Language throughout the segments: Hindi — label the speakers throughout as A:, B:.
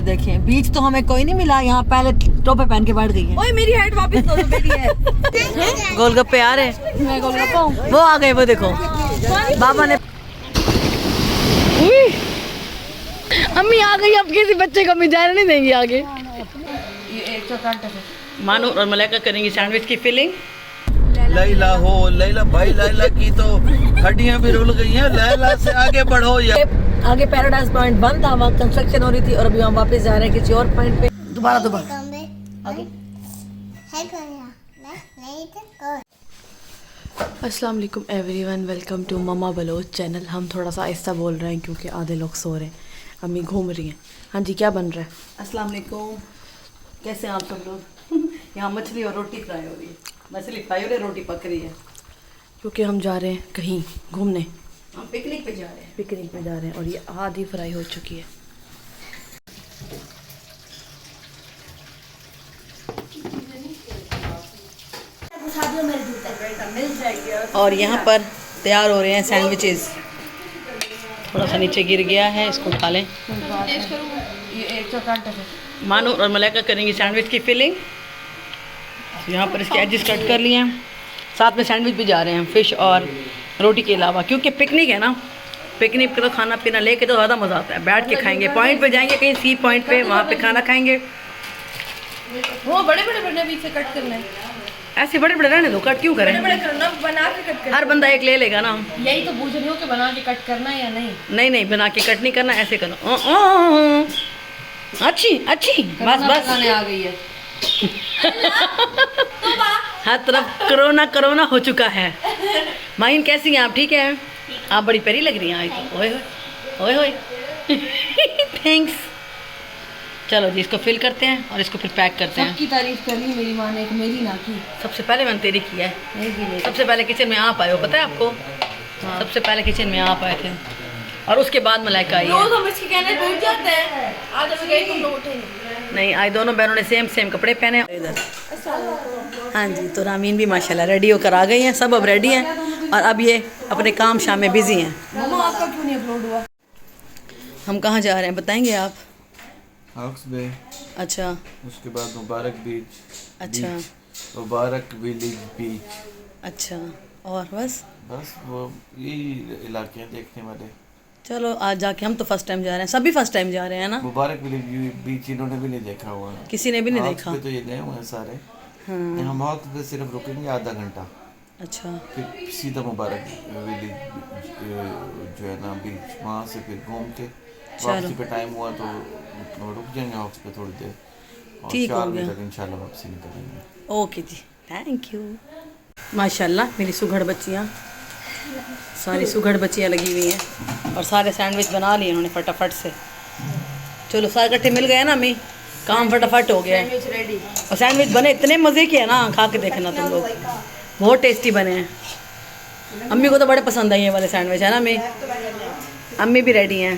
A: देखें, बीच तो हमें कोई नहीं मिला, यहाँ पहले टोपे पहन के बैठ गई है। ओए मेरी हेड वापस दो बेटी है। गोलगप्पे आ रहे हैं, मैं गोलगप्पा हूँ, वो आ गए, वो देखो बाबा ने। अम्मी आ गई, अब किसी बच्चे को हम जाने नहीं देंगे आगे। मानू और मलाइका करेंगी सैंडविच की फिलिंग।
B: लैला हो लैला भाई, लैला की तो हड्डियां भी रुल गई हैं। लैला से आगे बढ़ो यार।
A: आगे पैराडाइज पॉइंट बंद था, वहाँ कंस्ट्रक्शन हो रही थी और अभी हम वापस जा रहे हैं किसी और पॉइंट पे। दोबारा आगे। अस्सलाम वालेकुम everyone, welcome to Mama Baloch channel. हम थोड़ा सा आहिस्ता बोल रहे हैं क्योंकि आधे लोग सो रहे हैं, अम्मी घूम रही हैं। हाँ जी, क्या बन रहा है? अस्सलाम वालेकुम, कैसे हैं आप सब लोग? यहाँ मछली और रोटी फ्राई हो रही है, मछली फ्राई हो रही है, रोटी पक रही है, क्योंकि हम जा रहे हैं कहीं घूमने। हम पिकनिक पे जा रहे हैं, पिकनिक पे जा रहे हैं। और ये आधी फ्राई हो चुकी है। और यहाँ पर तैयार हो रहे हैं सैंडविचेस। थोड़ा सा नीचे गिर गया है, इसको उठा लें। मानू और मलाइका करेंगी सैंडविच की फिलिंग। यहाँ पर इसके एजेस कट कर लिए हैं, साथ में सैंडविच भी जा रहे हैं, फ़िश और रोटी के अलावा, क्योंकि पिकनिक है ना। पिकनिक पे तो खाना पीना लेके तो ज़्यादा मज़ा आता है। बैठ के खाएंगे, पॉइंट पे जाएंगे कहीं सी पॉइंट पे, वहाँ पे खाना खाएंगे।
C: वो बड़े बड़े बीच से कट करना है,
A: ऐसे बड़े बड़े रहने दो, कट क्यों करें?
C: बड़े करना, बना के कट करना।
A: हर बंदा एक ले लेगा ना।
C: यही तो पूछ रही हूँ कि बना के कट करना है या नहीं।
A: नहीं नहीं, बना के कट नहीं करना, ऐसे करो। अच्छी अच्छी, बस बस
C: आ गई है।
A: हर तरफ कोरोना कोरोना हो चुका है। माइन कैसी हैं आप? ठीक है, आप बड़ी प्यारी लग रही हैं आज तो। ओए ओए ओए थैंक्स। चलो जी, इसको फिल करते हैं और इसको फिर पैक करते हैं।
C: सबकी तारीफ कर ली मेरी माँ ने, एक मेरी ना की।
A: सबसे पहले मैंने तेरी किया है। सबसे पहले किचन में आप आए हो, पता है आपको? हाँ। सबसे पहले किचन में आप आए थे और उसके बाद मलाइका आई है।
C: रोज हम इसके कहने टूट जाते हैं, आज हम गए तुम लोग उठेंगे
A: नहीं, आज दोनों बहनों ने सेम सेम कपड़े पहने इधर। हाँ जी, तो रामीन भी माशाल्लाह रेडी होकर आ गई हैं, सब अब रेडी हैं और अब ये अपने काम शाम में बिजी हैं।
C: मम्मा आपका क्यों नहीं अपलोड हुआ?
A: हम कहाँ जा रहे हैं बताएंगे आप?
B: हॉक्स बे,
A: अच्छा,
B: उसके बाद मुबारक बीच,
A: अच्छा,
B: मुबारक विलेज बीच।
A: अच्छा, और बस
B: वो यही इलाके हैं देखने वाले।
A: चलो आज जाके, हम तो फर्स्ट टाइम जा रहे हैं, सभी फर्स्ट टाइम जा रहे हैं ना।
B: मुबारक विलेज बीच इन्होंने भी नहीं देखा हुआ,
A: किसी ने भी नहीं
B: हॉक्स
A: देखा।
B: पे तो ये गए हुए हैं सारे।
A: हाँ,
B: हम हॉक्स पे सिर्फ रुकेंगे आधा घंटा,
A: अच्छा,
B: फिर सीधा मुबारक विलेज जो है ना बीच, वहाँ से फिर घूम के वापसी पे टाइम हुआ तो रुक जाएंगे हॉक्स पे थोड़ी देर, और
A: ठीक हो
B: 4 बजे
A: गया।
B: तक इंशाल्लाह वापसी निकलेंगे।
A: ओके जी, थैंक यू। माशाल्लाह मेरी सुघड़ बच्चियाँ, सारी सुघड़ बच्चियाँ लगी हुई हैं और सारे सैंडविच बना लिए उन्होंने फटाफट से। चलो सारे इकट्ठे मिल गए ना अम्मी, काम फटाफट हो गया है।
C: रेडी।
A: और सैंडविच बने इतने मज़े के हैं ना, खा के देखना तुम लोग, बहुत टेस्टी बने हैं। अम्मी को तो बड़े पसंद है ये वाले सैंडविच, है ना अम्मी? अम्मी भी रेडी हैं।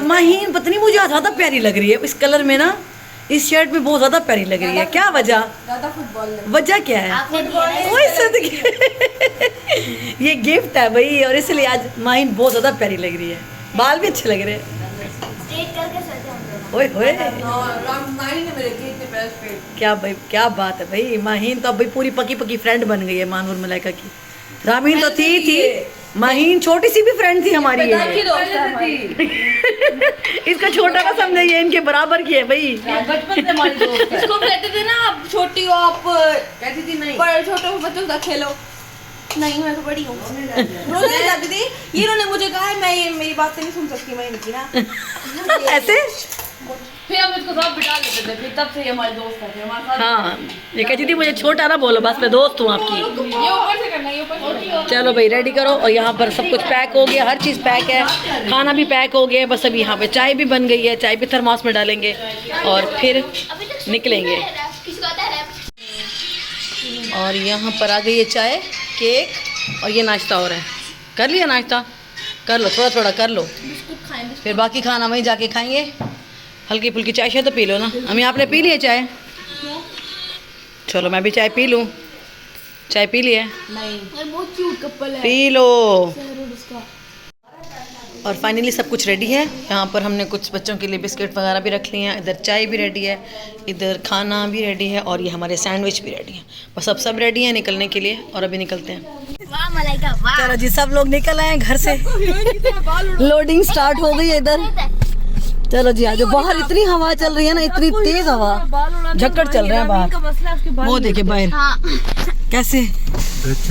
A: माहीन पता नहीं, मुझे ज़्यादा प्यारी लग रही है इस कलर में ना, इस शर्ट में बहुत ज़्यादा प्यारी लग रही है। क्या वजह?
C: ज़्यादा फुटबॉल
A: वजह क्या है? ओए सदके ये गिफ्ट है भाई, और इसलिए आज माहीन बहुत ज़्यादा प्यारी लग रही है, बाल भी अच्छे लग रहे हैं। ओए होए, क्या भाई, क्या बात है भाई। माहीन तो अब भाई पूरी पकी पकी फ्रेंड बन गई है मानूर मलाइका की। रामीन तो थी माहीन छोटी सी भी फ्रेंड थी हमारी ये। इसका छोटा ना समझिए, इनके बराबर की है भाई।
C: बचपन से हमारी दोस्त है। इसको कहते थे ना, आप छोटी हो, आप कहती थी नहीं, पर छोटे हो बच्चों का खेलो। नहीं, मैं तो बड़ी हूँ, रोने जाती थी। ये इन्होंने मुझे कहा है, मैं ये मेरी बातें नहीं सुन सकती, मैं इनकी ना
A: ऐसे
C: फिर हम इसको सब बिठा लेते थे, फिर तब से ये हमारे दोस्त है हमारे साथ।
A: हाँ, ये कहती थी मुझे छोटा ना बोलो, बस मैं दोस्त हूँ आपकी।
C: ये ऊपर से करना, ये ऊपर से।
A: चलो भाई रेडी करो। और यहाँ पर सब कुछ पैक हो गया, हर चीज़ पैक है, खाना भी पैक हो गया। बस अभी यहाँ पे चाय भी बन गई है, चाय भी थर्मास में डालेंगे और फिर निकलेंगे। और यहाँ पर आ गई है चाय, केक और ये नाश्ता हो रहा है। कर लिया नाश्ता? कर लो, थोड़ा थोड़ा कर लो, फिर बाकी खाना वहीं जाके खाएंगे। हल्की फुल्की चाय शायद तो पी लो ना। अम्मी आपने पी लिया चाय? चलो मैं भी चाय पी लूँ। चाय पी लिया?
C: नहीं, बहुत क्यूट कपल है,
A: पी लो। और फाइनली सब कुछ रेडी है। यहाँ पर हमने कुछ बच्चों के लिए बिस्किट वगैरह भी रख लिए हैं, इधर चाय भी रेडी है, इधर खाना भी रेडी है और ये हमारे सैंडविच भी रेडी है। बस अब सब रेडी है निकलने के लिए और अभी निकलते हैं। चलो जी, सब लोग निकल आए हैं घर से। लोडिंग स्टार्ट हो गई है इधर। चलो जी आज बाहर इतनी हवा चल रही है ना, इतनी तेज हवा, झक्कड़ चल रहा है बाहर। वो देखे बाहर कैसे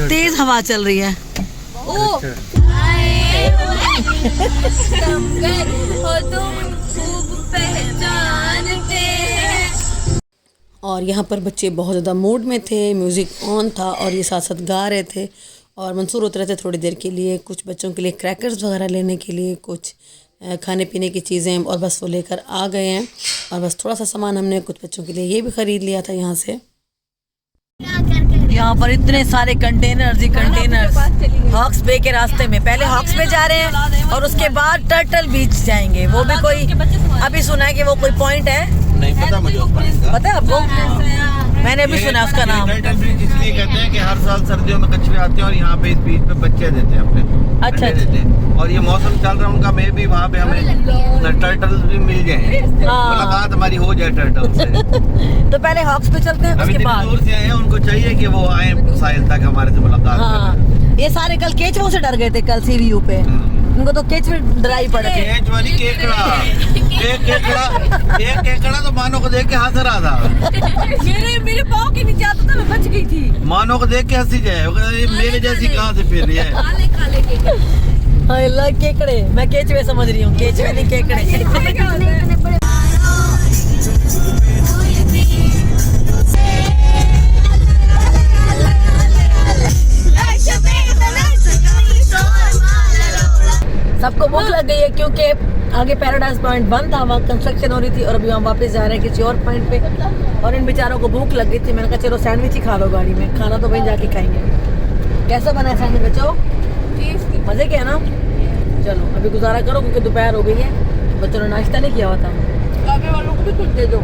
A: तेज हवा चल रही है। और यहाँ पर बच्चे बहुत ज़्यादा मूड में थे, म्यूज़िक ऑन था और ये साथ साथ गा रहे थे। और मंसूर उतरे थे थोड़ी देर के लिए, कुछ बच्चों के लिए क्रैकर्स वगैरह लेने के लिए, कुछ खाने पीने की चीज़ें, और बस वो लेकर आ गए हैं। और बस थोड़ा सा सामान हमने कुछ बच्चों के लिए ये भी ख़रीद लिया था यहाँ से। यहाँ पर इतने सारे कंटेनर्स ही कंटेनर्स हॉक्स बे के रास्ते में। पहले हॉक्स बे जा रहे हैं और उसके बाद टर्टल बीच जाएंगे। वो भी कोई अभी सुना है कि वो कोई पॉइंट है,
B: नहीं पता मुझे उस पॉइंट का।
A: पता है आपको? मैंने अभी सुना उसका नाम।
B: टर्टल ब्रिज इसलिए कहते हैं कि हर साल सर्दियों में कछुए आते हैं और यहाँ पे इस बीच पे बच्चे देते हैं अपने।
A: अच्छा
B: देते हैं। और ये मौसम चल रहा है उनका, मैं भी वहाँ पे हमें टर्टल भी मिल जाए, मुलाकात हमारी हो जाए टर्टल से।
A: तो पहले हॉक्स पे चलते हैं,
B: अभी
A: उसके बाद
B: दूर से आए हैं, उनको चाहिए कि वो आए साहिल तक हमारे से मुलाकात करें।
A: ये सारे कल केचुओं से डर गए थे कल सीवीयू पे। उनको तो केचुए डराई पड़े थे।
B: केच वाली केकड़ा, एक केकड़ा तो मानो को देख के हंस रहा था।
C: मेरे पाँव के नीचे आता था, मैं बच गई थी।
B: मानो को देख के हंसी जाए, मेरे जैसी कहाँ से फिर रही है।
C: काले
A: हाँ केकड़े, मैं केचुए समझ रही हूँ, केचुए नहीं केकड़े। सबको भूख लग गई है क्योंकि आगे पैराडाइज पॉइंट बंद था, वहाँ कंस्ट्रक्शन हो रही थी और अभी हम वापस जा रहे हैं किसी और पॉइंट पे। और इन बेचारों को भूख लग गई थी। मैंने कहा चलो सैंडविच ही खा लो गाड़ी में, खाना तो वहीं जाके खाएंगे। कैसा बना है सैंडविच बच्चों? मज़े के है ना? चलो अभी गुजारा करो क्योंकि दोपहर हो गई है, बच्चों ने नाश्ता नहीं किया हुआ था।
C: आगे वालों को भी कुछ दे दो।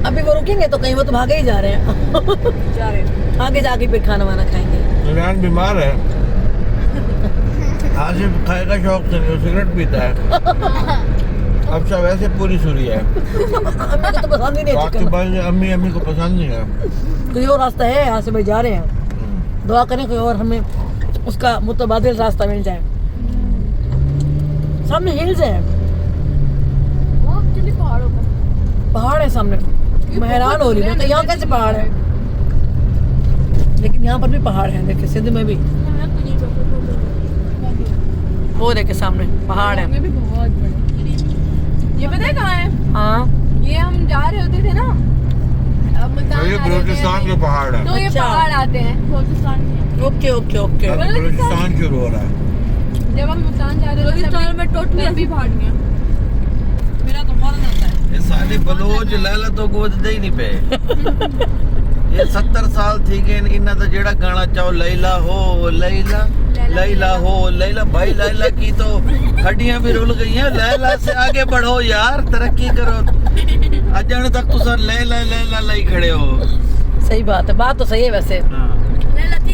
A: अभी वो रुकेंगे तो कहीं वो तो भागे ही जा रहे हैं। आगे जाके फिर खाना वाना खाएंगे।
B: इमरान बीमार है, आसिफ खाएगा शौक से, नहीं सिगरेट पीता है। अब सब ऐसे पूरी सूरी है।
A: अम्मी को तो पसंद ही नहीं है चिकन।
B: अम्मी को पसंद नहीं है।
A: कोई और रास्ता है यहाँ से भाई जा रहे हैं, दुआ करें कोई और हमें उसका मुतबादिल रास्ता मिल जाए। सामने हिल्स है, पहाड़ है सामने। मैं हैरान हो रही हूँ तो यहाँ कैसे पहाड़ है, लेकिन यहाँ पर भी पहाड़ है। देखिए सिंध में भी वो देखे सामने पहाड़ है।
C: ये भी बहुत बड़े। ये पता है कहाँ है?
A: हाँ
C: ये हम जा रहे होते थे ना,
B: ये बलूचिस्तान के पहाड़ है।
C: तो ये
A: अच्छा।
C: पहाड़ आते हैं बलूचिस्तान में।
A: Okay okay okay.
B: बलूचिस्तान शुरू हो रहा है।
C: जब हम मुल्तान जा रहे थे बलूचिस्तान में टोटली भी पहाड़ियाँ। मेरा तो बहुत आता है।
B: ये सारे बलोच लैला तो गोद दे ही नहीं पे। ये 70 साल थी कि इन्ना तो जेड़ा गाना चाहो लैला हो लैला लैला हो लैला। भाई लैला की तो हड्डियां भी रुल गई हैं। लैला से आगे बढ़ो यार, तरक्की करो। अजन तक तो सर लैला लैला लाई खड़े हो।
A: सही बात है, बात तो सही है वैसे।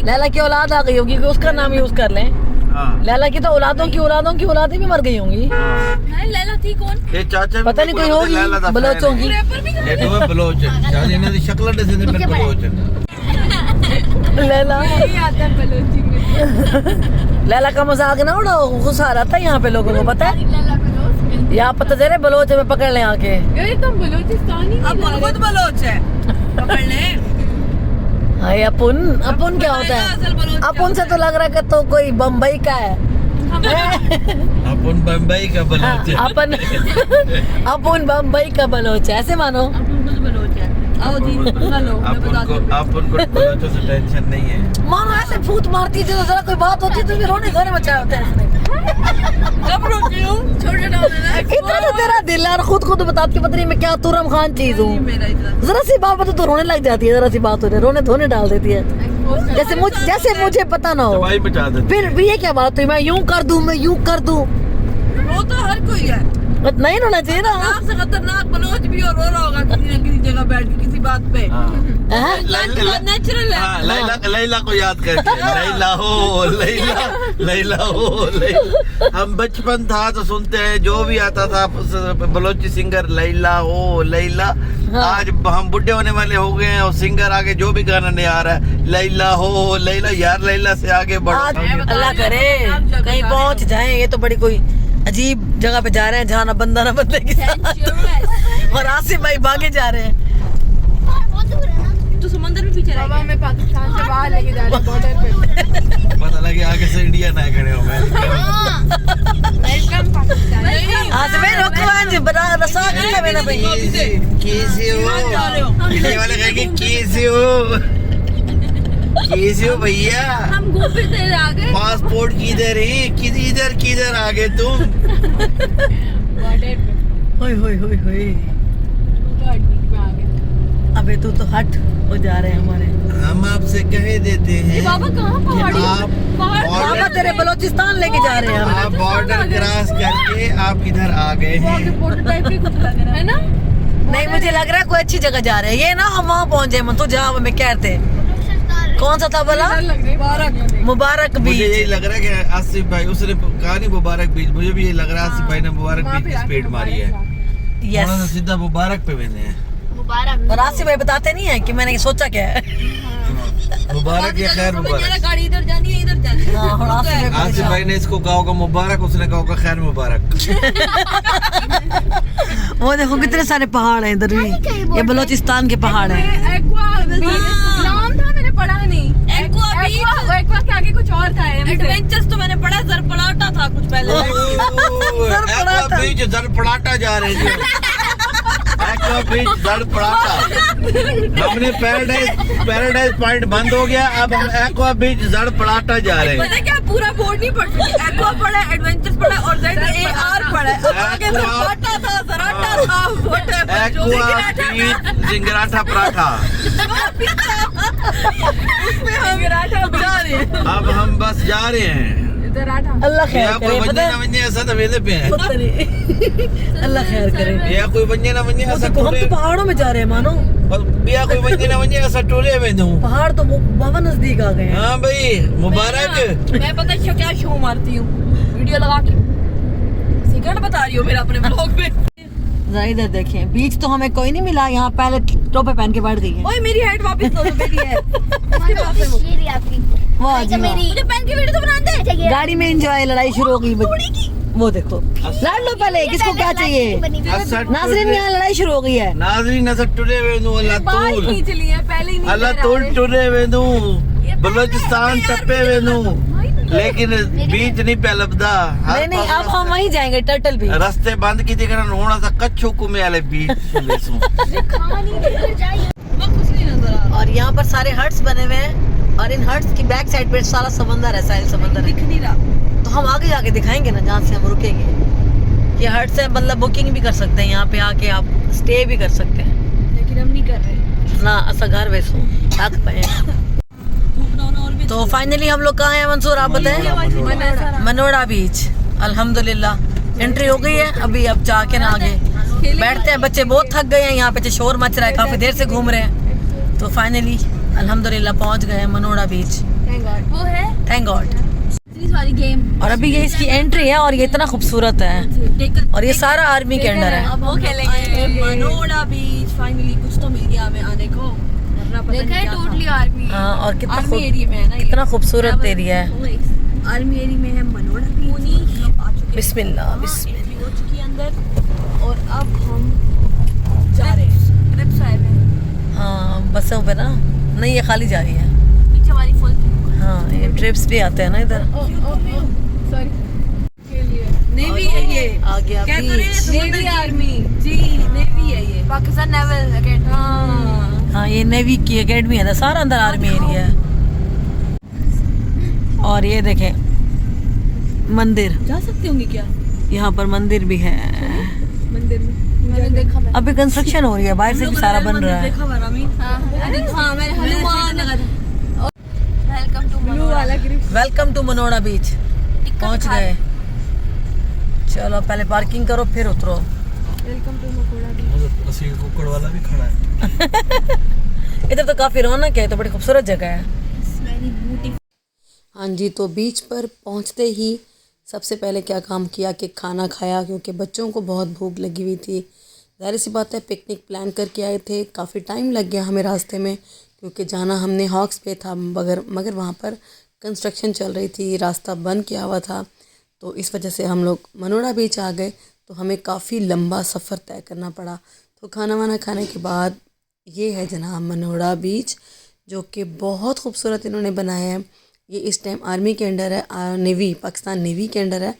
A: लैला की औलाद आ गई होगी, उसका नाम यूज कर लें। लैला की तो औलादों की औलादें भी मर गई होंगी।
C: लैला थी कौन?
B: ये चाचा
A: पता नहीं कोई होगी बलोचों की।
B: ये तो बलोच शायद इन्हें दी शक्ल दे से फिर बलोच
A: लैला
C: यही आता है बलोची में।
A: लैला का मजाक ना उड़ाओ, गुस्सा आ रहा था यहाँ पे लोगों को, पता है? यहाँ पता चले बलोच में पकड़ लें आके।
C: ये तो बलोचिस्तानी
A: अब खुद बलोच है, पकड़ ले। हाय अपुन क्या होता है? अपुन से तो लग रहा है कि तो कोई बम्बई का है।
B: अपन बम्बई का बलोच है।
A: अपुन बम्बई का बलोच है, ऐसे मानो।
C: आओ जी हेलो, मैं बताती हूँ।
B: अपन को बलोचों से टेंशन नहीं है।
A: मानो ऐसे भूत मारती है, जरा कोई बात होती है तो फिर रोने धोने मचाए होते हैं इसने।
C: कब रोती हूँ? छोटे डाल देना।
A: इतना तो तेरा दिल है और खुद बताती पता नहीं मैं क्या तुरम खान चीज हूँ। जरा सी बात बता तो रोने लग जाती है, जरा सी बात होती है रोने धोने डाल देती है, जैसे मुझे पता ना हो।
B: दवाई बचा देती
A: फिर भी ये क्या बात हुई, मैं यूं कर दूं, मैं यूं कर दूं।
C: वो तो हर कोई है।
A: नहीं रोना चाहिए ना।
D: से खतरनाक बलोच भी और रो रहा होगा किसी न किसी जगह बैठ के किसी बात पे। नेचुरल है।
B: लैला को याद करके लैला हो लैला लैला हो लैला। हम बचपन था तो सुनते हैं, जो भी आता था बलोची सिंगर लैला हो लैला। आज हम बुढ़े होने वाले हो गए हैं और सिंगर आगे जो भी गाना नहीं आ रहा है लैला हो लैला। यार लैला से आगे बढ़ो।
A: अल्लाह करे कहीं पहुंच जाएं। ये तो बड़ी कोई अजीब जगह पे जा रहे हैं जहाँ ना बंदा ना बंदे के साथ। और आसिफ भाई भागे जा रहे हैं।
C: तो समंदर में पीछे रह
D: में पाकिस्तान से बाहर लेके जा रहे हैं बॉर्डर पे।
B: पता लगे आगे से इंडिया ना खड़े हो गए।
D: वेलकम पाकिस्तान।
A: आज मैं रोकवांज बना रसा के मैंने भाई
B: कैसे हो? इंडिया वाले कहेंगे कैसे हो? कैसे हो भैया?
C: हम घूम फिरते आ गए।
B: पासपोर्ट किधर है? किधर आ गए तुम?
D: बॉर्डर पे
A: होय होय होय होय। अबे तू तो हट हो जा रहे हैं हमारे।
B: हम आपसे कह देते हैं
C: बाबा कहाँ पहाड़ी?
A: बाबा तेरे बलोचिस्तान लेके जा रहे हैं हम।
B: आप बॉर्डर क्रॉस करके आप इधर आ गए हैं।
C: है ना?
A: नहीं मुझे लग रहा है कोई अच्छी जगह जा रहे हैं। ये ना हम वहाँ पहुँचे मन तो जहाँ हमें कहते। कौन सा था बोला? मुबारक
B: मुझे यही
A: बीच।
B: लग रहा है कि आसिफ भाई उसने कहा नहीं मुबारक बीच। मुझे भी ये लग रहा है आसिफ भाई ने मुबारक बीच की स्पीड मारी है।
A: यस।
B: थोड़ा सा सीधा मुबारक पे मैंने है।
A: और आसिफ भाई बताते नहीं है कि मैंने सोचा क्या है।
B: मुबारक या खैर मुबारक।
C: गाड़ी इधर जानी है इधर जानी है।
A: हाँ, और आसिफ भाई
B: आसिफ भाई ने इसको कहा होगा मुबारक, उसने कहा होगा खैर मुबारक।
A: वो देखो कितने सारे पहाड़ हैं इधर भी। ये बलोचिस्तान के पहाड़ हैं।
C: नाम था मैंने पढ़ा नहीं। एक्वा के आगे कुछ और था। एडवेंचर्स तो मैंने पढ़ा। जरपलाटा था कुछ पहले।
B: एक्वा बीच जड़पड़ाटा जा रहे हैं। एक्वा बीच जड़पड़ाटा। हमने पैराडाइज पॉइंट बंद हो गया, अब हम एक्वा बीच जड़पड़ाटा जा रहे हैं।
C: पता क्या पूरा बोर्ड नहीं पढ़ सकती। एक्वा पढ़ा, एडवेंचर्स पढ़ा और ZAR पढ़ा। आगे जरपलाटा था, जराटा था,
B: एक्वा बीच जिंगराठा पराठा।
C: इसमें हम जा रहे हैं।
B: अब हम बस जा रहे हैं।
A: अल्लाह खैर
B: या कोई
A: करे।
B: बंजे ना बंजे ऐसा तो वेले पे है।
A: पता नहीं। अल्लाह खैर करे।
B: या कोई बंजे ना बंजे ऐसा
A: हम
B: टूरे।
A: तो पहाड़ों में जा रहे हैं मानो।
B: या कोई बंजे ना बंजे ऐसा टूरे में दूं।
A: पहाड़ तो बाबा नजदीक आ गए हैं।
B: हाँ भाई मुबारक।
C: मैं पता क्या शो मारती हूँ वीडियो लगा के। सिगरेट बता रही हो मेरा अपने ब्लॉग में।
A: जरा इधर देखें, बीच तो हमें कोई नहीं मिला। यहाँ पहले टोपे पहन के बैठ गई है।
C: ओए मेरी हेड वापस दो जो मेरी है।
A: वाह जी वाह।
C: मुझे पहन के वीडियो तो बना दे।
A: गाड़ी में एंजॉय। लड़ाई शुरू हो गई। वो देखो लड़ लो पहले। किसको क्या चाहिए? नाजरीन यहाँ लड़ाई शुरू हो गई है।
B: नाजरीन ऐसा टूरे में दूं। अल्लाह
C: बाल
B: तूल
C: खींच लिए हैं, पहले ही नहीं
B: अल्लाह तूल टूरे में दूं। बलोचिस्तान टप्पे में दूं, लेकिन बीच नहीं पैलबदा।
A: नहीं अब हम वहीं जाएंगे टर्टल बीच।
B: रस्ते बंद की जगह होना था कच्छु कुमे वाले बीच।
A: और यहाँ पर सारे हट्स बने हुए हैं और इन हट्स की बैक साइड पे सारा समंदर है, साहिल समंदर है।
C: दिख नहीं रहा।
A: तो हम आगे जाके दिखाएंगे ना जहाँ से हम रुकेंगे। ये हट्स है, मतलब बुकिंग भी कर सकते हैं यहाँ पे आके, आप स्टे भी कर सकते हैं।
C: लेकिन हम नहीं कर रहे
A: ना ऐसा घर वैसो थक पे। तो फाइनली हम लोग कहाँ हैं मंसूर आप बताएं? मनोड़ा बीच। अल्हम्दुलिल्लाह एंट्री हो गई है। अभी अब जाके ना आगे बैठते हैं। बच्चे बहुत थक गए हैं, यहाँ पे शोर मच रहा है, काफी देर से घूम रहे हैं। तो फाइनली अल्हम्दुलिल्लाह पहुँच गए हैं मनोड़ा बीच।
C: वो है
A: थैंक गॉड।
C: वाली गेम।
A: और अभी ये इसकी एंट्री है और ये इतना खूबसूरत है और ये सारा आर्मी के अंडर है।
C: अब वो खेलेंगे मनोड़ा बीच। फाइनली कुछ तो मिल गया हमें आने को। देखा है टोटली आर्मी।
A: हाँ और
C: आर्मी एरिया में है ना।
A: कितना खूबसूरत एरिया है।
C: आर्मी एरिया में है मनोड़ा बीच।
A: बिस्मिल्लाह
C: हो चुकी है अंदर और अब हम जा रहे हैं। ट्रिप्स आए हैं।
A: हाँ बसों पे ना नहीं, ये खाली जा रही है।
C: पीछे हमारी फुल।
A: हाँ ये ट्रिप्स भी आते हैं ना इधर।
C: सॉरी नेवी है ये।
A: आ गया
C: नेवी आर्मी जी। नेवी है ये पाकिस्तान नेवल अकेडमी।
A: हाँ ये नेवी की एकेडमी है ना, सारा अंदर आर्मी एरिया है। और ये देखें मंदिर।
C: जा सकते होंगे क्या?
A: यहाँ पर मंदिर भी है।
C: मंदिर में मैंने देखा।
A: अभी कंस्ट्रक्शन हो रही है, बाहर से भी सारा बन रहा है।
C: देखा हुआ रामी। हाँ मैंने हनुमान वेलकम टू ब्लू वाला ग्रिप।
A: वेलकम टू मनोड़ा बीच। पहुँच गए। चलो पहले पार्किंग करो फिर उतरो।
B: रसीद कुकड़ वाला भी खड़ा है।
A: इधर तो काफ़ी रौनक है, तो बड़ी खूबसूरत जगह है। हाँ जी, तो बीच पर पहुँचते ही सबसे पहले क्या काम किया कि खाना खाया, क्योंकि बच्चों को बहुत भूख लगी हुई थी। ज़ाहिर सी बात है, पिकनिक प्लान करके आए थे, काफ़ी टाइम लग गया हमें रास्ते में, क्योंकि जाना हमने हॉक्स पे था, मगर वहाँ पर कंस्ट्रक्शन चल रही थी, रास्ता बंद किया हुआ था, तो इस वजह से हम लोग मनोड़ा बीच आ गए। तो हमें काफ़ी लंबा सफ़र तय करना पड़ा। तो खाना वाना खाने के बाद ये है जनाब मनोड़ा बीच, जो कि बहुत खूबसूरत इन्होंने बनाया है। ये इस टाइम आर्मी के अंडर है, नेवी, पाकिस्तान नेवी के अंडर है।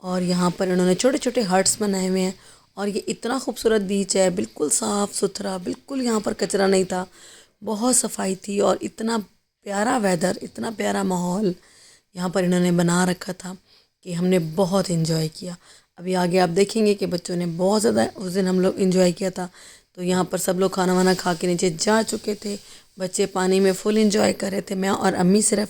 A: और यहाँ पर इन्होंने छोटे छोटे हट्स बनाए हुए हैं। और ये इतना खूबसूरत बीच है, बिल्कुल साफ़ सुथरा, बिल्कुल यहाँ पर कचरा नहीं था, बहुत सफाई थी। और इतना प्यारा वेदर, इतना प्यारा माहौल यहाँ पर इन्होंने बना रखा था कि हमने बहुत इन्जॉय किया। अभी आगे आप देखेंगे कि बच्चों ने बहुत ज़्यादा उस दिन हम लोग इन्जॉय किया था। तो यहाँ पर सब लोग खाना वाना खा के नीचे जा चुके थे, बच्चे पानी में फुल इन्जॉय कर रहे थे, मैं और अम्मी सिर्फ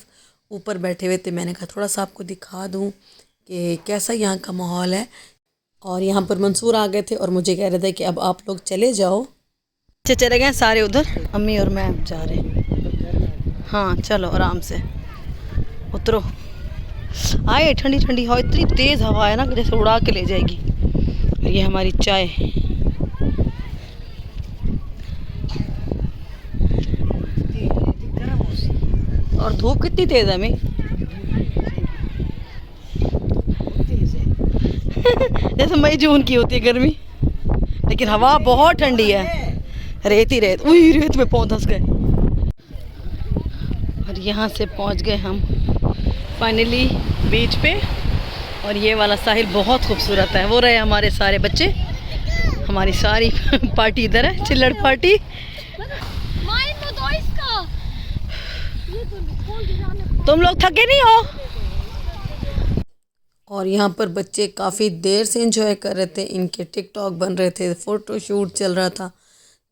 A: ऊपर बैठे हुए थे। मैंने कहा थोड़ा सा आपको दिखा दूँ कि कैसा यहाँ का माहौल है। और यहाँ पर मंसूर आ गए थे और मुझे कह रहे थे कि अब आप लोग चले जाओ। अच्छे चले गए सारे उधर, अम्मी और मैं अब जा रहे हैं। हाँ चलो आराम से उतरो। आए ठंडी ठंडी हवा, इतनी तेज़ हवा है ना कि जैसे उड़ा के ले जाएगी। और ये हमारी चाय, और धूप कितनी तेज़ है मैं जैसे मई जून की होती है गर्मी, लेकिन हवा बहुत ठंडी है। रेत ही रेत, उई रेत में पहुँच धंस गए। और यहाँ से पहुँच गए हम फाइनली बीच पे। और ये वाला साहिल बहुत खूबसूरत है। वो रहे हमारे सारे बच्चे, हमारी सारी पार्टी इधर है, चिल्लड़ पार्टी। तुम लोग थके नहीं हो? और यहाँ पर बच्चे काफ़ी देर से एंजॉय कर रहे थे, इनके टिकटॉक बन रहे थे, फ़ोटो शूट चल रहा था।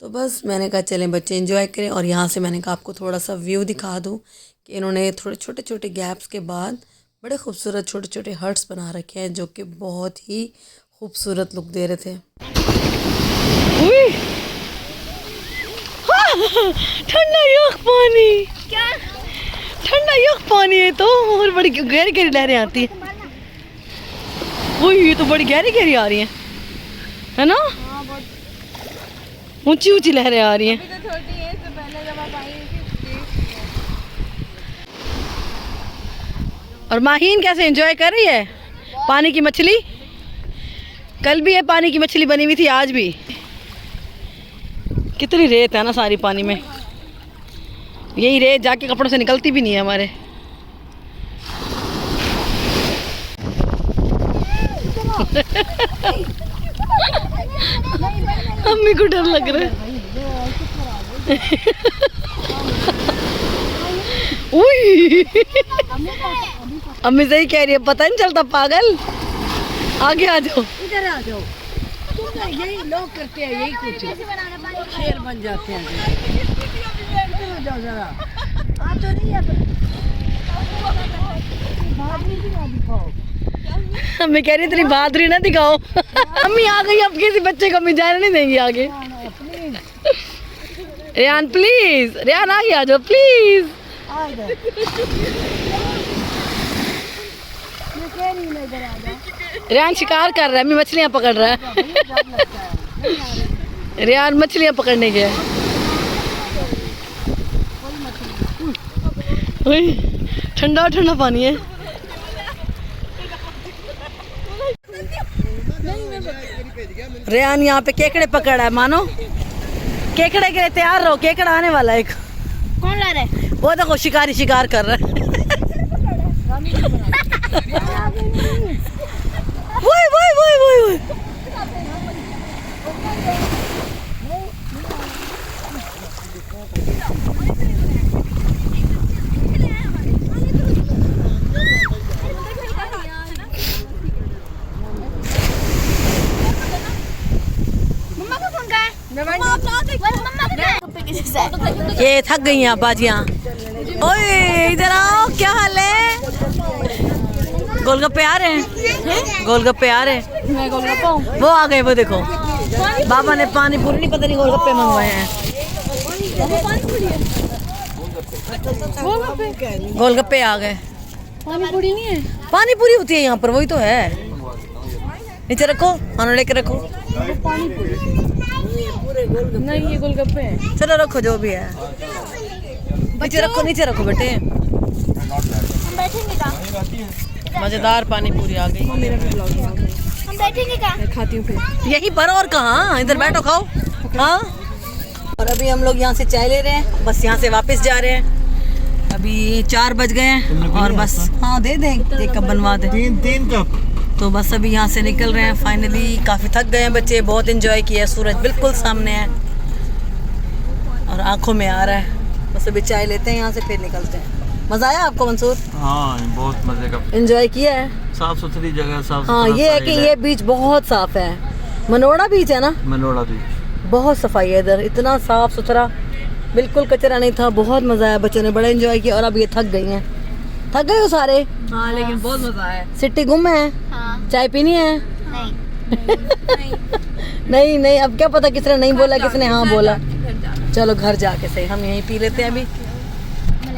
A: तो बस मैंने कहा चलें बच्चे एंजॉय करें। और यहाँ से मैंने कहा आपको थोड़ा सा व्यू दिखा दूँ कि इन्होंने थोड़े छोटे छोटे गैप्स के बाद बड़े खूबसूरत छोटे छोटे हट्स बना रखे हैं, जो कि बहुत ही खूबसूरत लुक दे रहे थे। ठंडा यख पानी, क्या ठंडा यख पानी है, तो और बड़ी गहरी गहरी लहरें आती हैं। ये तो बड़ी गहरी गहरी आ रही हैं, है ना? ऊंची ऊंची लहरें आ रही हैं। और माहीन कैसे एंजॉय कर रही है पानी की मछली। कल भी है पानी की मछली बनी हुई थी, आज भी। कितनी रेत है ना सारी पानी में, यही रेत जाके कपड़ों से निकलती भी नहीं है हमारे। अम्मी को डर लग रहा है। अम्मी सही कह रही है, पता नहीं चलता पागल। आगे आ जाओ,
D: इधर आ जाओ। यही लोग करते हैं, यही कुछ शेर बन जाते हैं। इधर आ जाओ जरा। आ तो नहीं है,
A: अम्मी कह रही तेरी बहादुरी ना दिखाओ। अम्मी आ गई, अब किसी बच्चे को अम्मी जाने नहीं देंगी आगे। रेहान प्लीज, रेहान आगे आ जाओ प्लीज। रेहान शिकार कर रहा है, अम्मी मछलियाँ पकड़ रहा है। रेहान मछलियाँ पकड़ने गया। ठंडा ठंडा पानी है। रेहान यहाँ पे केकड़े पकड़ा है, मानो केकड़े के लिए तैयार रहो, केकड़ा आने वाला है। एक
C: कौन ला रहा है?
A: वो देखो शिकारी शिकार कर रहा है। वोई वोई वोई वोई वोई। ये थक गई हैं बाजियाँ। ओए इधर आओ, क्या हाल है? गोलगप्पे आ रहे हैं, गोलगप्पे आ रहे हैं।
C: मैं गोलगप्पा हूँ।
A: वो आ गए, वो देखो बाबा ने पानी पूरी नहीं, पता नहीं गोलगप्पे मंगवाए हैं। गोलगप्पे आ गए।
C: पानी पूरी नहीं है।
A: पानी पूरी होती है यहाँ पर, वही तो है। नीचे रखो, खाना लेके रखो।
C: नहीं ये गोलगप्पे हैं।
A: चलो रखो जो भी है, नीचे रखो, नीचे रखो बेटे। मजेदार पानी पूरी आ गई।
C: हम बैठेंगे क्या? मैं खाती हूँ फिर।
A: यहीं पर और कहाँ, इधर बैठो खाओ। हाँ, और अभी हम लोग यहाँ से चाय ले रहे हैं, बस यहाँ से वापस जा रहे हैं। अभी 4 बज गए हैं और बस, हाँ दे दें, एक कप बनवा दे।
B: 3 कप।
A: तो बस अभी यहाँ से निकल रहे हैं फाइनली। काफ़ी थक गए हैं बच्चे, बहुत एंजॉय किया है, सूरज बिल्कुल सामने है और आंखों में आ रहा है। बस अभी चाय लेते हैं यहाँ से, फिर निकलते हैं। मज़ा आया आपको मंसूर?
B: हाँ बहुत मजे का,
A: एंजॉय किया है।
B: साफ सुथरी जगह, साफ
A: हाँ, ये है कि ये बीच बहुत साफ है। मनोड़ा बीच है ना,
B: मनोड़ा बीच।
A: बहुत सफाई है इधर, इतना साफ सुथरा, बिल्कुल कचरा नहीं था। बहुत मज़ा आया, बच्चों ने बड़ा एंजॉय किया। और अब ये थक गई हैं। थक गए हो सारे?
C: हाँ लेकिन बहुत मजा आया।
A: सिट्टी गुम है।
C: हाँ।
A: चाय पीनी है?
C: नहीं।
A: नहीं नहीं, अब क्या पता किसने नहीं बोला, किसने हाँ बोला। चलो घर जाके सही, हम यहीं पी लेते हैं अभी।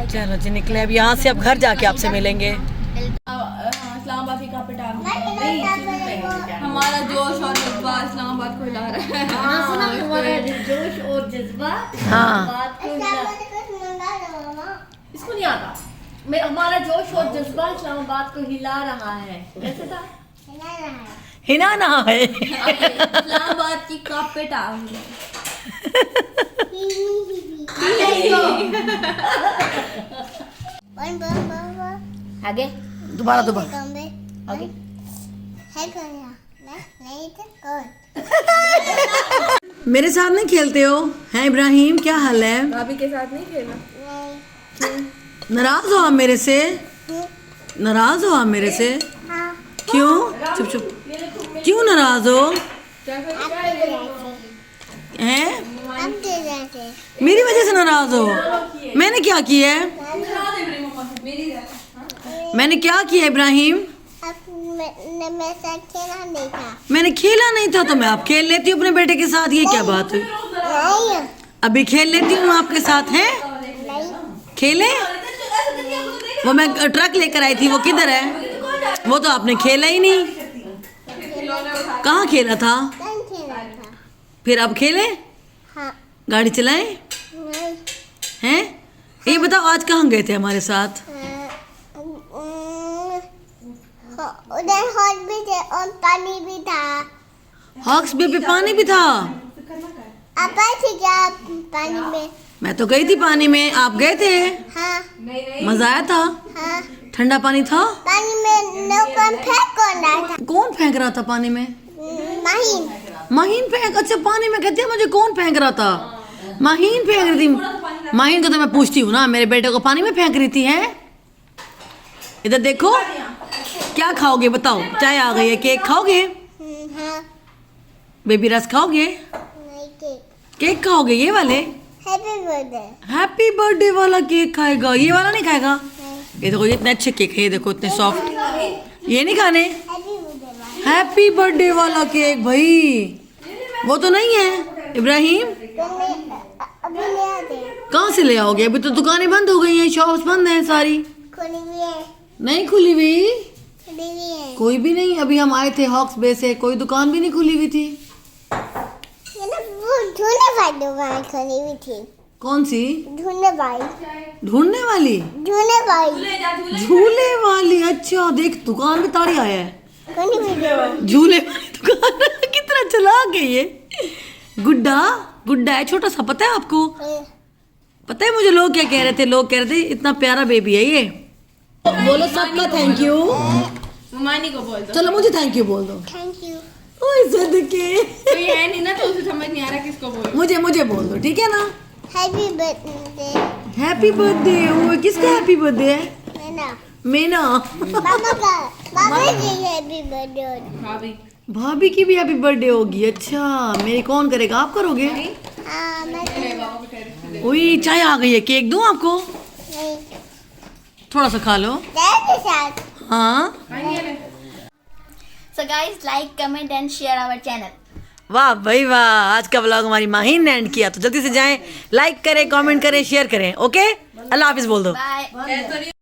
A: चलो जी निकले अब यहाँ से, अब घर जाके आपसे मिलेंगे।
C: इस्लामाबाद की कैपिटल हमारा जोश और जज्बा इस्लामाबाद को हिला रहा है।
D: हमारा जोश और जज्बा
A: हाँ,
D: बात को इसको नहीं आता। मैं हमारा जोश और जज्बा इस्लामाबाद को हिला रहा है। कैसे था?
A: हिना ना है।
C: इस्लामाबाद की कैपिटल।
D: आगे
A: दोबारा दोबारा।
D: आगे
A: मेरे साथ नहीं खेलते हो हैं इब्राहिम? क्या हाल है?
C: भाभी के साथ नहीं खेलना।
A: नाराज हो आप मेरे से? नाराज हो आप मेरे से? क्यों? चुप चुप, क्यों नाराज हो? हैं? मेरी वजह से नाराज हो? मैंने क्या किया है? मैंने क्या किया इब्राहिम? मैंने खेला नहीं था तो मैं अब खेल लेती हूँ अपने बेटे के साथ। ये क्या बात है? अभी खेल लेती हूँ आपके साथ। हैं? खेले? वो मैं ट्रक लेकर आई थी, वो किधर है? वो तो आपने खेला ही नहीं। कहाँ खेला था? फिर अब खेले? गाड़ी चलाए? हैं? ये बताओ आज कहाँ गए थे हमारे साथ?
E: उधर हॉट भी थे और पानी भी था।
A: हॉक्स बे पे पानी भी था?
E: आप आए थे क्या पानी में?
A: मैं तो गई थी पानी में, आप गए थे?
E: हाँ
A: मजा आया था?
E: हाँ।
A: ठंडा पानी था?
E: पानी में नौका फेंक कौन रहा था?
A: कौन फेंक रहा था पानी में?
E: माहीन।
A: माहीन फेंक? अच्छा, पानी में कहते हैं मुझे कौन फेंक रहा था? माहीन फेंक रही थी। माहीन को तो मैं पूछती हूँ ना, मेरे बेटे को पानी में फेंक रही थी। है इधर देखो, क्या खाओगे बताओ? चाय आ गई है, केक खाओगे?
E: हाँ।
A: बेबी रस खाओगे?
E: नहीं केक।
A: केक खाओगे? ये वाले
E: हैप्पी बर्थडे।
A: हैप्पी बर्थडे वाला केक खाएगा, ये वाला नहीं खाएगा? ये देखो, ये इतने अच्छे केक है, ये देखो इतने सॉफ्ट। ये नहीं खाने?
E: Happy birthday.
A: हैप्पी बर्थडे वाला केक भाई, वो तो नहीं है इब्राहिम।
E: अभी ले आते।
A: कहाँ से ले आओगे? अभी तो दुकानें बंद हो गई हैं, शॉप्स बंद हैं सारी।
E: खुली भी है।
A: नहीं खुली हुई?
E: खुली भी है।
A: कोई भी नहीं। अभी हम आए थे हॉक्स बे से, कोई दुकान भी नहीं खुली हुई थी।
E: ये ना वो ढूंढने वाली दुकान खुली हुई थी।
A: कौन सी?
E: ढूंढने वाली।
A: ढूंढने वाली?
E: ढूंढने वाली।
A: झूले वाली? अच्छा, देख दुकान में ताड़ी आया है।
E: खुली हुई दुकान।
A: झूले वाली दुकान। कितना चला के ये गुड्डा, गुड्डा है छोटा सा, पता है आपको? पता है मुझे लोग क्या कह रहे थे? लोग कह रहे थे इतना प्यारा बेबी है ये। बोलो सबका थैंक यू।
C: मानी को बोल दो।
A: चलो मुझे थैंक यू बोल दो।
E: Thank you.
A: ओए सदके,
C: कोई है नहीं ना तो उसे समझ नहीं आ रहा किसको बोल।
A: मुझे बोल दो, ठीक है ना?
E: Happy birthday.
A: Happy birthday. ओए किसका हैप्पी बर्थडे है?
E: मैना।
A: मेना।
E: मामा का। मामा की हैप्पी बर्थडे।
C: भाभी
A: भाभी की भी हैप्पी बर्थडे होगी? अच्छा, मेरी कौन करेगा? आप करोगे?
E: हाँ मैं
A: ओए चाय आ गई है, केक दूं आपको?
E: नहीं।
A: थोड़ा सा खा लो।
E: डैड के साथ।
A: हाँ
F: guys, like, comment and share our channel.
A: वाह भाई वाह, आज का व्लॉग हमारी माहीन ने एंड किया, तो जल्दी से जाएं, लाइक करें, कमेंट करें, शेयर करें। ओके, अल्लाह हाफिज बोल दो।
F: Bye.